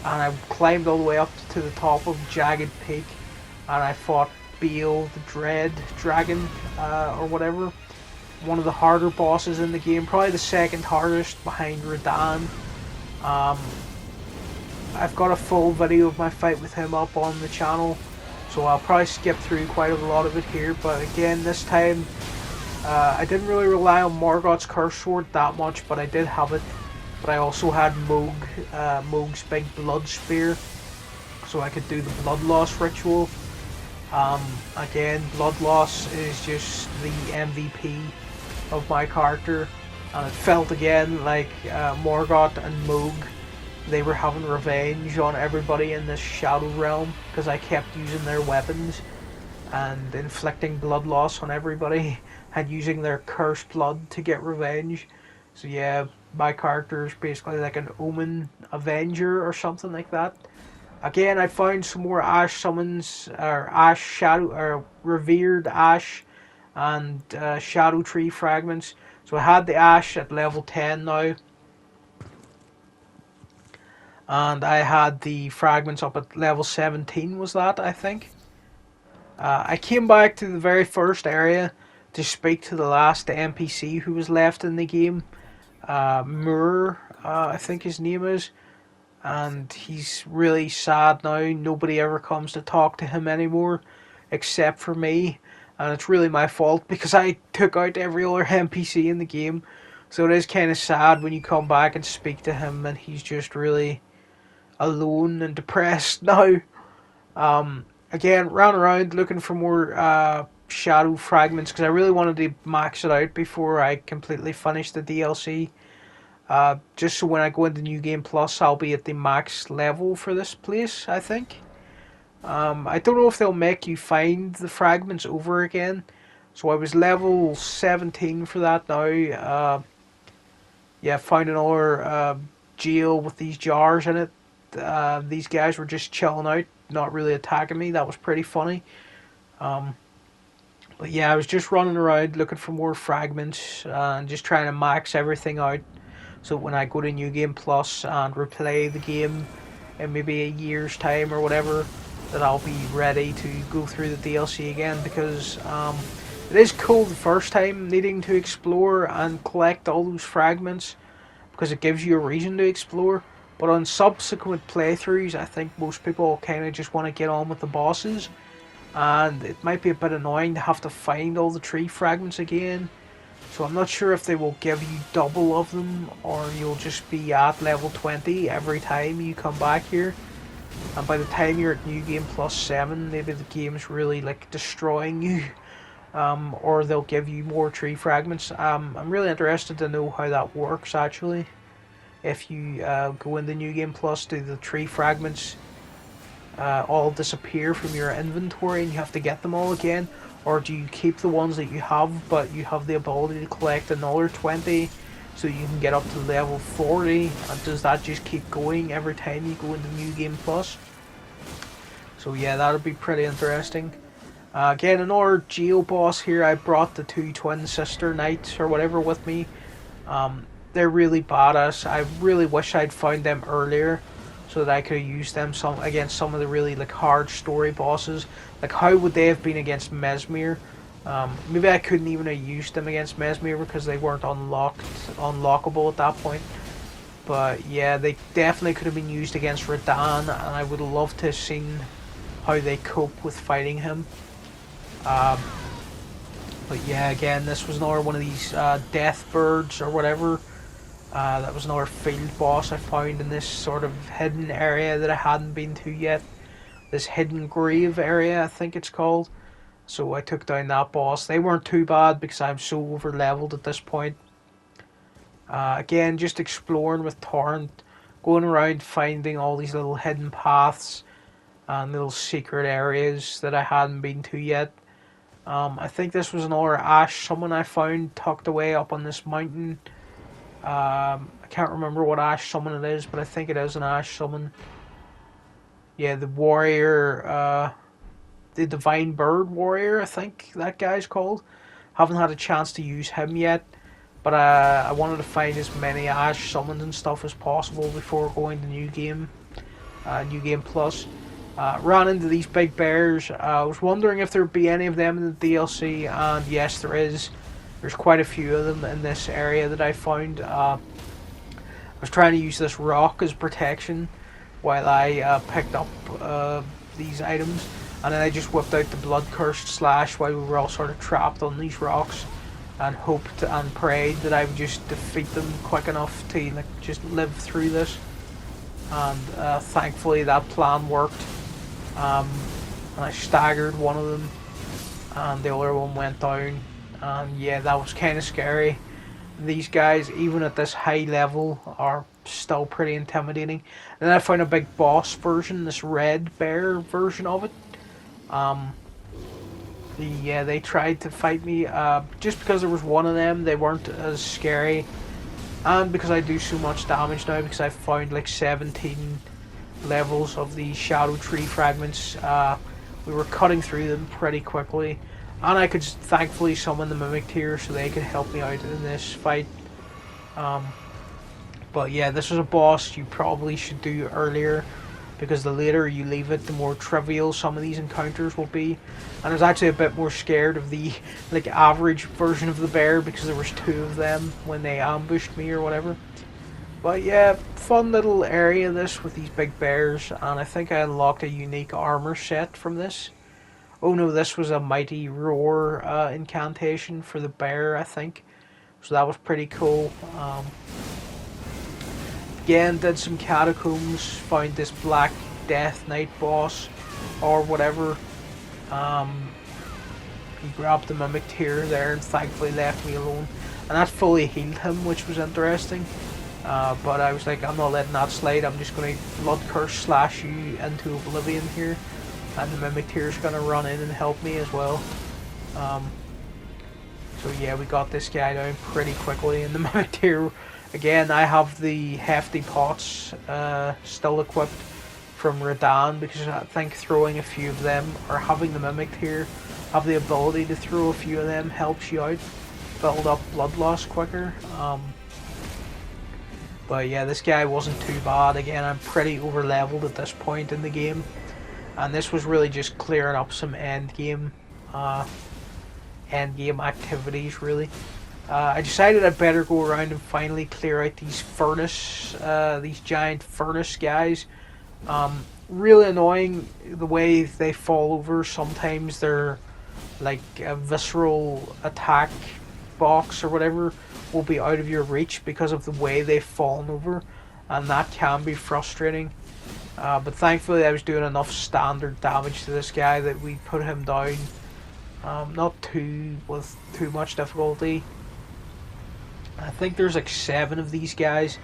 and I climbed all the way up to the top of Jagged Peak, and I fought Bayle the Dread Dragon, or whatever. one of the harder bosses in the game, probably the second hardest behind Radahn. Um, I've got a full video of my fight with him up on the channel, so I'll probably skip through quite a lot of it here. But again, this time I didn't really rely on Morgoth's curse sword that much, but I did have it. But I also had Mohg's big blood spear, so I could do the blood loss ritual. Again, blood loss is just the MVP of my character, and it felt again like Morgoth and Mohg, they were having revenge on everybody in this shadow realm because I kept using their weapons and inflicting blood loss on everybody and using their cursed blood to get revenge. So yeah, my character is basically like an Omen Avenger or something like that. Again, I found some more Ash summons, or Ash Shadow, or Revered Ash and Shadow Tree fragments. So I had the Ash at level 10 now, and I had the fragments up at level 17, was that, I think. I came back to the very first area to speak to the last NPC who was left in the game. Moore, I think his name is. And he's really sad now. Nobody ever comes to talk to him anymore, except for me. And it's really my fault because I took out every other NPC in the game. So it is kind of sad when you come back and speak to him and he's just really alone and depressed now. Again, ran around looking for more shadow fragments because I really wanted to max it out before I completely finished the DLC. Just so when I go into New Game Plus, I'll be at the max level for this place, I think. I don't know if they'll make you find the fragments over again. So I was level 17 for that now. Yeah, found another jail with these jars in it. These guys were just chilling out, not really attacking me. That was pretty funny. But yeah, I was just running around looking for more fragments and just trying to max everything out. So when I go to New Game Plus and replay the game in maybe a year's time or whatever, that I'll be ready to go through the DLC again, because it is cool the first time needing to explore and collect all those fragments because it gives you a reason to explore. But on subsequent playthroughs, I think most people kind of just want to get on with the bosses, and it might be a bit annoying to have to find all the tree fragments again. So I'm not sure if they will give you double of them, or you'll just be at level 20 every time you come back here. And by the time you're at New Game Plus 7, maybe the game's really like destroying you. Or they'll give you more tree fragments. I'm really interested to know how that works actually. If you go into New Game Plus, do the tree fragments all disappear from your inventory and you have to get them all again? Or do you keep the ones that you have, but you have the ability to collect another 20 so you can get up to level 40? And does that just keep going every time you go into New Game Plus? So yeah, that would be pretty interesting. Again, another Geo boss here. I brought the two twin sister knights or whatever with me. They're really badass. I really wish I'd found them earlier, so that I could have used them against some of the really like hard story bosses. Like how would they have been against Mesmere? Maybe I couldn't even have used them against Mesmere because they weren't unlockable at that point. But yeah, they definitely could have been used against Radahn, and I would love to have seen how they cope with fighting him. But yeah, again, this was another one of these death birds or whatever. That was another field boss I found in this sort of hidden area that I hadn't been to yet. This hidden grave area, I think it's called. So I took down that boss. They weren't too bad because I'm so over leveled at this point. Again, just exploring with Torrent, going around finding all these little hidden paths and little secret areas that I hadn't been to yet. I think this was another Ash summon I found tucked away up on this mountain. I can't remember what Ash summon it is, but I think it is an Ash summon. Yeah, the warrior, the divine bird warrior, I think that guy's called. Haven't had a chance to use him yet, but I wanted to find as many Ash summons and stuff as possible before going to New Game Plus. Ran into these big bears. I was wondering if there would be any of them in the DLC, and yes, there is. There's quite a few of them in this area that I found. I was trying to use this rock as protection while I picked up these items, and then I just whipped out the blood-cursed slash while we were all sort of trapped on these rocks, and hoped and prayed that I would just defeat them quick enough to like just live through this. And thankfully that plan worked. And I staggered one of them, and the other one went down. And yeah, that was kind of scary. These guys, even at this high level, are still pretty intimidating. And then I found a big boss version, this red bear version of it. Yeah, they tried to fight me. Just because there was one of them, they weren't as scary. And because I do so much damage now, because I found like 17 levels of the shadow tree fragments, we were cutting through them pretty quickly. And I could thankfully summon the Mimic Tier so they could help me out in this fight. But yeah, this was a boss you probably should do earlier, because the later you leave it, the more trivial some of these encounters will be. And I was actually a bit more scared of the like average version of the bear, because there was two of them when they ambushed me or whatever. But yeah, fun little area this with these big bears, and I think I unlocked a unique armor set from this. Oh no, this was a Mighty Roar incantation for the bear, I think. So that was pretty cool. Again, did some catacombs, found this Black Death Knight boss, or whatever. He grabbed the Mimic Tier there and thankfully left me alone. And that fully healed him, which was interesting. But I was like, I'm not letting that slide, I'm just going to Blood Curse slash you into oblivion here. And the Mimic Tier's gonna run in and help me as well. So yeah, we got this guy down pretty quickly. And the Mimic Tier, again, I have the hefty pots still equipped from Radahn, because I think throwing a few of them, or having the Mimic Tier have the ability to throw a few of them, helps you out, build up blood loss quicker. But yeah, this guy wasn't too bad. Again, I'm pretty over leveled at this point in the game. And this was really just clearing up some end game activities, really. I decided I'd better go around and finally clear out these these giant furnace guys. Really annoying the way they fall over. Sometimes they're like a visceral attack box or whatever will be out of your reach because of the way they've fallen over, and that can be frustrating. But thankfully I was doing enough standard damage to this guy that we put him down, not with too much difficulty. I think there's like 7 of these guys,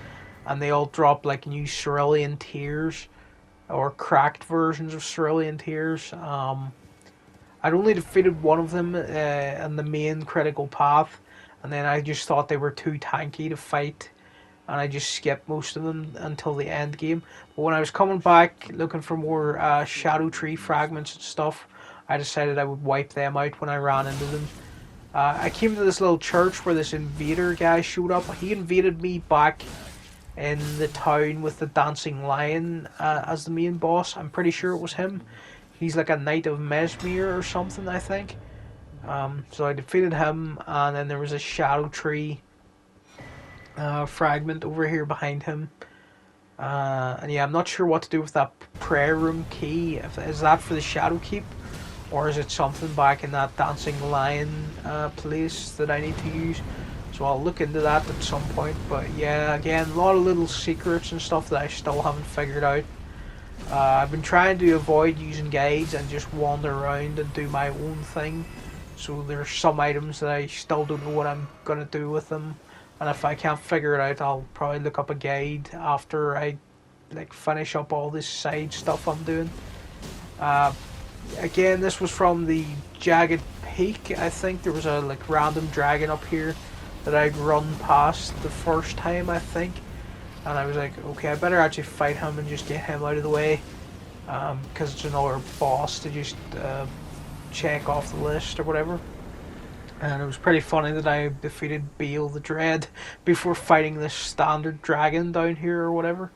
and they all drop like new Cerulean Tears, or cracked versions of Cerulean Tears. I'd only defeated one of them in the main critical path, and then I just thought they were too tanky to fight, and I just skipped most of them until the end game. But when I was coming back looking for more shadow tree fragments and stuff, I decided I would wipe them out when I ran into them. I came to this little church where this invader guy showed up. He invaded me back in the town with the dancing lion as the main boss. I'm pretty sure it was him. He's like a knight of Mesmere or something, I think. So I defeated him, and then there was a shadow tree fragment over here behind him, and yeah, I'm not sure what to do with that prayer room key. Is that for the Shadow Keep, or is it something back in that dancing lion place that I need to use? So I'll look into that at some point. But yeah, again, a lot of little secrets and stuff that I still haven't figured out. I've been trying to avoid using guides and just wander around and do my own thing. So there's some items that I still don't know what I'm gonna do with them. And if I can't figure it out, I'll probably look up a guide after I like finish up all this side stuff I'm doing. Again, this was from the Jagged Peak. I think there was a like random dragon up here that I'd run past the first time, I think. And I was like, okay, I better actually fight him and just get him out of the way. Because it's another boss to just check off the list or whatever. And it was pretty funny that I defeated Bayle the Dread before fighting this standard dragon down here or whatever.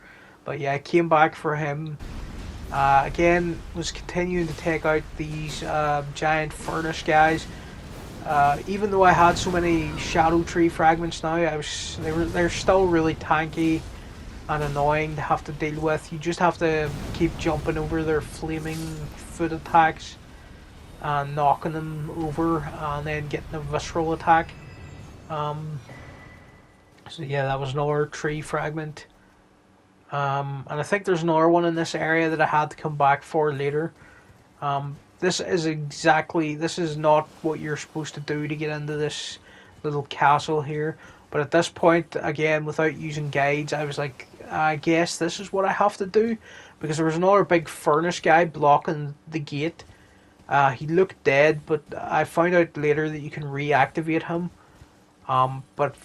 But yeah, I came back for him. Again, was continuing to take out these giant furnace guys. Even though I had so many shadow tree fragments now, they're still really tanky and annoying to have to deal with. You just have to keep jumping over their flaming foot attacks and knocking them over, and then getting a visceral attack. Um, so yeah, that was another tree fragment. And I think there's another one in this area that I had to come back for later. This is not what you're supposed to do to get into this little castle here. But at this point, again, without using guides, I was like, I guess this is what I have to do. Because there was another big furnace guy blocking the gate. He looked dead, but I found out later that you can reactivate him. But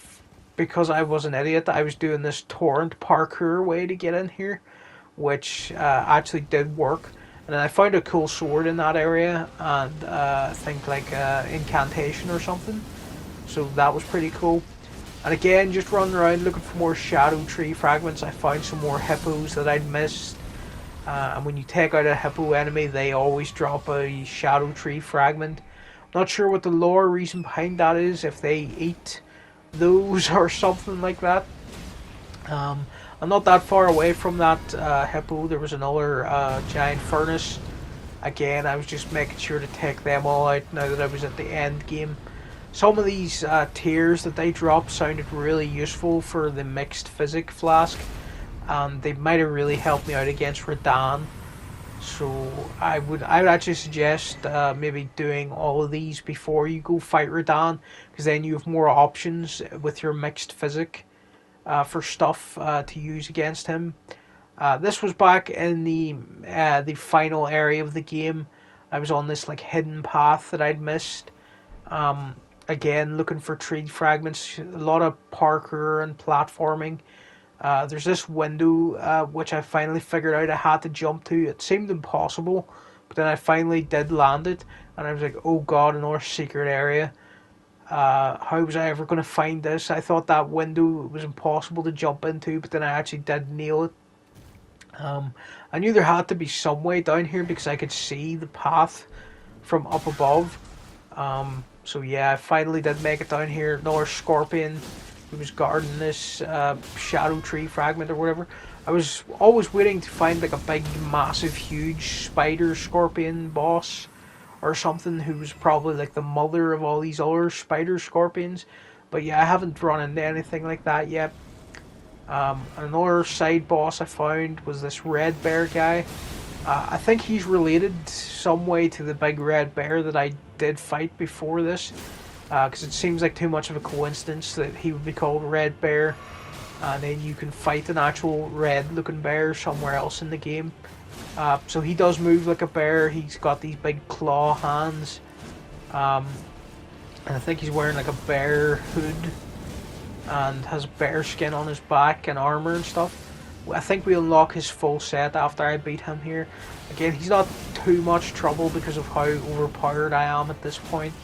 because I was an idiot, I was doing this torrent parkour way to get in here, which actually did work. And then I found a cool sword in that area, and I think like incantation or something. So that was pretty cool. And again, just running around looking for more shadow tree fragments. I found some more hippos that I'd missed. And when you take out a hippo enemy, they always drop a shadow tree fragment. Not sure what the lore reason behind that is, if they eat those or something like that. I'm not that far away from that hippo. There was another giant furnace. Again, I was just making sure to take them all out now that I was at the end game. Some of these tiers that they drop sounded really useful for the mixed physic flask, and they might have really helped me out against Radahn. So I would actually suggest maybe doing all of these before you go fight Radahn, because then you have more options with your mixed physic for stuff to use against him. This was back in the final area of the game. I was on this like hidden path that I'd missed. Again, looking for tree fragments, a lot of parkour and platforming. There's this window which I finally figured out I had to jump to. It seemed impossible, but then I finally did land it, and I was like, oh god, another secret area. How was I ever going to find this? I thought that window was impossible to jump into, but then I actually did nail it. I knew there had to be some way down here because I could see the path from up above. So yeah, I finally did make it down here. Another scorpion who was guarding this shadow tree fragment or whatever. I was always waiting to find like a big, massive, huge spider scorpion boss or something who was probably like the mother of all these other spider scorpions. But yeah, I haven't run into anything like that yet. Another side boss I found was this red bear guy. I think he's related some way to the big red bear that I did fight before this, because it seems like too much of a coincidence that he would be called Red Bear, and then you can fight an actual red-looking bear somewhere else in the game. So he does move like a bear. He's got these big claw hands, and I think he's wearing like a bear hood and has bear skin on his back and armor and stuff. I think we unlock his full set after I beat him here. Again, he's not too much trouble because of how overpowered I am at this point.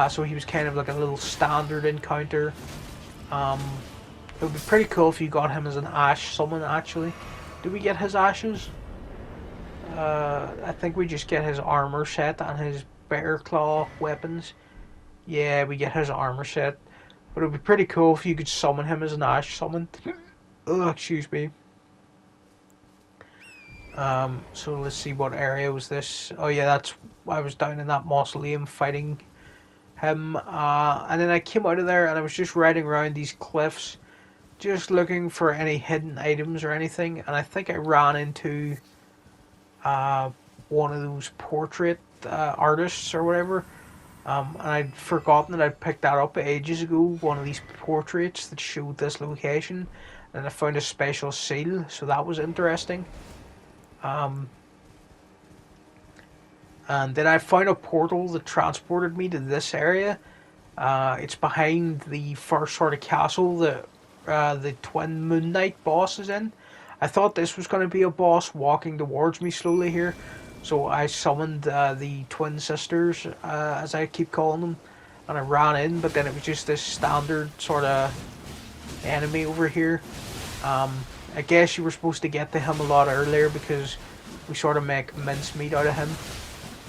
So he was kind of like a little standard encounter. It would be pretty cool if you got him as an ash summon actually. Do we get his ashes? I think we just get his armor set and his bear claw weapons. Yeah, we get his armor set. But it would be pretty cool if you could summon him as an ash summon. Ugh, excuse me. So let's see, what area was this? Oh yeah, I was down in that mausoleum fighting him. And then I came out of there and I was just riding around these cliffs, just looking for any hidden items or anything. And I think I ran into one of those portrait artists or whatever. And I'd forgotten that I'd picked that up ages ago, one of these portraits that showed this location. And I found a special seal, so that was interesting. And then I found a portal that transported me to this area. It's behind the first sort of castle that the twin Moon Knight boss is in. I thought this was going to be a boss walking towards me slowly here, so I summoned the twin sisters, as I keep calling them, and I ran in, but then it was just this standard sort of enemy over here. I guess you were supposed to get to him a lot earlier because we sort of make mincemeat out of him.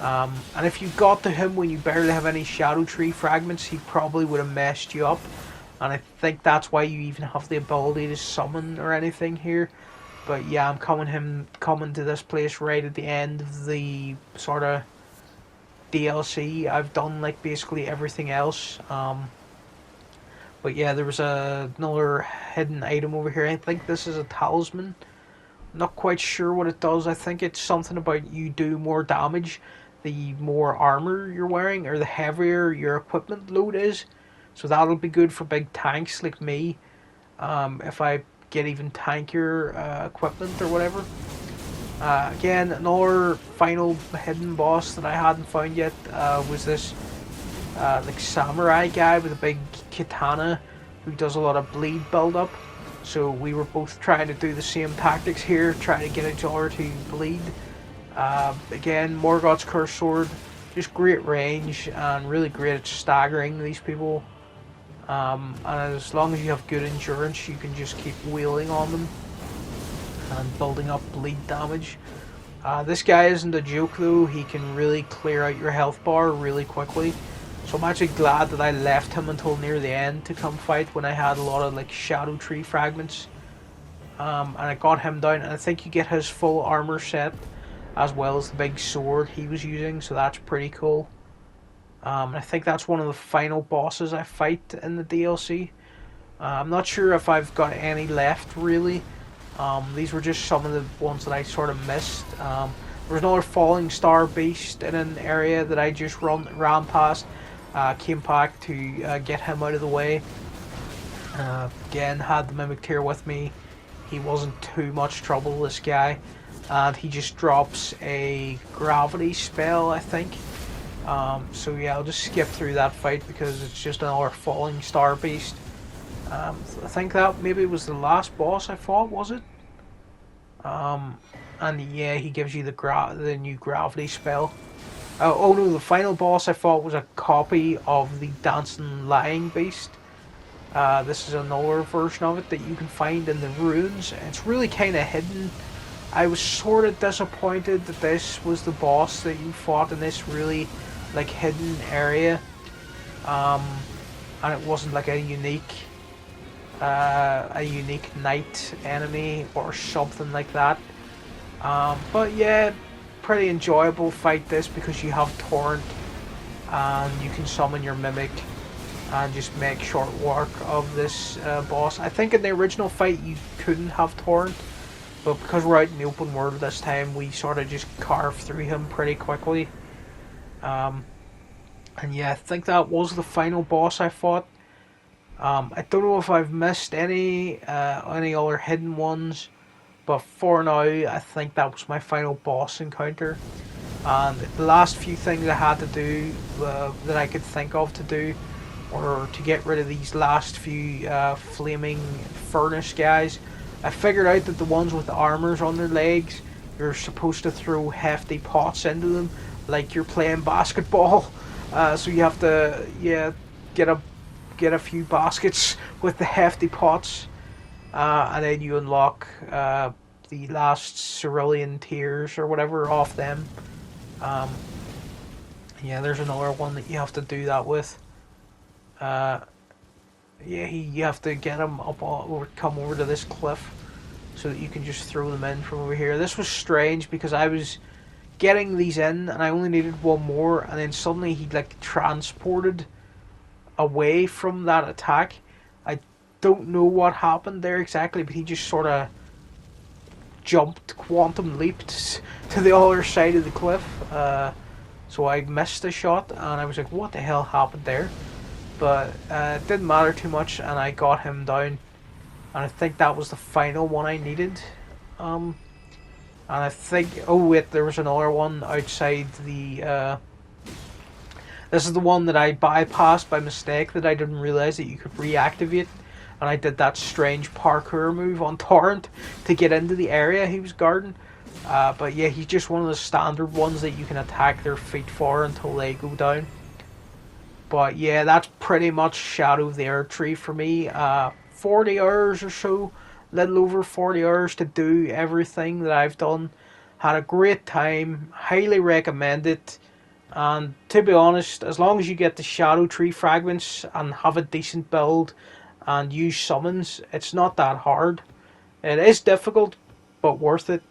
And if you got to him when you barely have any Shadow Tree fragments, he probably would have messed you up. And I think that's why you even have the ability to summon or anything here. But yeah, I'm coming to this place right at the end of the sort of DLC. I've done like basically everything else. But yeah, there was another hidden item over here. I think this is a talisman. Not quite sure what it does. I think it's something about you do more damage the more armor you're wearing, or the heavier your equipment load is. So that'll be good for big tanks like me. If I get even tankier equipment or whatever. Again, another final hidden boss that I hadn't found yet was this like samurai guy with a big katana who does a lot of bleed build up. So we were both trying to do the same tactics here, trying to get each other to bleed. Again, Morgoth's Curse Sword, just great range and really great at staggering these people. And as long as you have good endurance, you can just keep wheeling on them and building up bleed damage. This guy isn't a joke though, he can really clear out your health bar really quickly. So I'm actually glad that I left him until near the end to come fight when I had a lot of like Shadow Tree fragments. And I got him down, and I think you get his full armor set as well as the big sword he was using, so that's pretty cool. I think that's one of the final bosses I fight in the DLC. I'm not sure if I've got any left really. These were just some of the ones that I sort of missed. There was another falling star beast in an area that I just ran past. Came back to get him out of the way. Again, had the Mimic Tear with me. He wasn't too much trouble, this guy. And he just drops a gravity spell, I think. So yeah, I'll just skip through that fight because it's just another falling star beast. I think that maybe was the last boss I fought, was it? And yeah, he gives you the new gravity spell. Oh no, the final boss I fought was a copy of the Dancing Lying Beast. This is another version of it that you can find in the ruins. It's really kind of hidden. I was sort of disappointed that this was the boss that you fought in this really like hidden area. And it wasn't like a unique night enemy or something like that. But yeah, pretty enjoyable fight this because you have Torrent and you can summon your Mimic and just make short work of this boss. I think in the original fight you couldn't have Torrent, but because we're out in the open world this time, we sort of just carved through him pretty quickly. And yeah, I think that was the final boss I fought. I don't know if I've missed any other hidden ones, but for now, I think that was my final boss encounter. And the last few things I had to do, that I could think of to do, were to get rid of these last few flaming furnace guys. I figured out that the ones with the armors on their legs, you're supposed to throw hefty pots into them, like you're playing basketball. So you have to, get a few baskets with the hefty pots, and then you unlock the last cerulean tears or whatever off them. Yeah, there's another one that you have to do that with. You have to get them up or come over to this cliff so that you can just throw them in from over here. This was strange because I was getting these in and I only needed one more, and then suddenly he like transported away from that attack. I don't know what happened there exactly, but he just sort of jumped, quantum leaped to the other side of the cliff. So I missed a shot and I was like, what the hell happened there? But it didn't matter too much and I got him down. And I think that was the final one I needed. And I think, oh wait, there was another one outside the, this is the one that I bypassed by mistake, that I didn't realise that you could reactivate. And I did that strange parkour move on Torrent to get into the area he was guarding. But yeah, he's just one of the standard ones that you can attack their feet for until they go down. But yeah, that's pretty much Shadow of the Erdtree for me. 40 hours or so, little over 40 hours to do everything that I've done. Had a great time. Highly recommend it. And to be honest, as long as you get the Shadow Tree fragments and have a decent build and use summons, it's not that hard. It is difficult, but worth it.